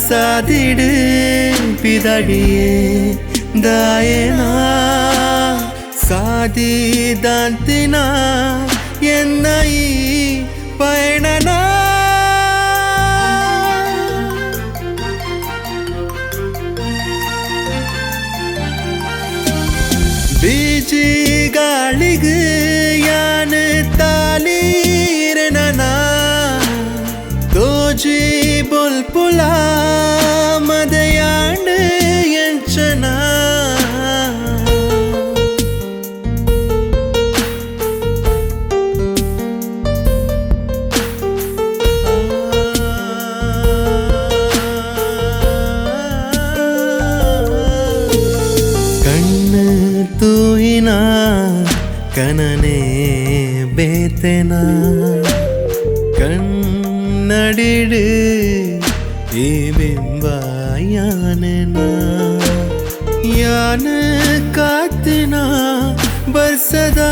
ಸಾದಿಡು ಪಿದಡಿಯೇ ದಾಯನಾ ಸಾದಿದಂತಿನ ಎನ್ನ ಈ ಪಯಣನ ಬೀಜಿ ಗಾಳಿಗೆ ಯಾನ ತಾಲೀರನ ತೋಜಿ ಬುಲ್ಪುಲ ಮದಯಾಂಡ ಎಂಚನ ಕಣ್ಣು ತೂಯಿನ ಕನನೆ ಬೇತೆನ ಕನ್ನಡಿಡು ಈ ಬಿಂಬ ಯಾನನ ಯಾನ ಕಾತಿನ ಬರ್ಸದ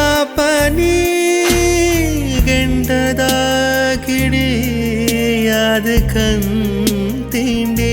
ಆಪನಿ ಗಂಡದ ಕಿಡಿ ಯಾದ ಕಣ್ ತಿಂಡಿ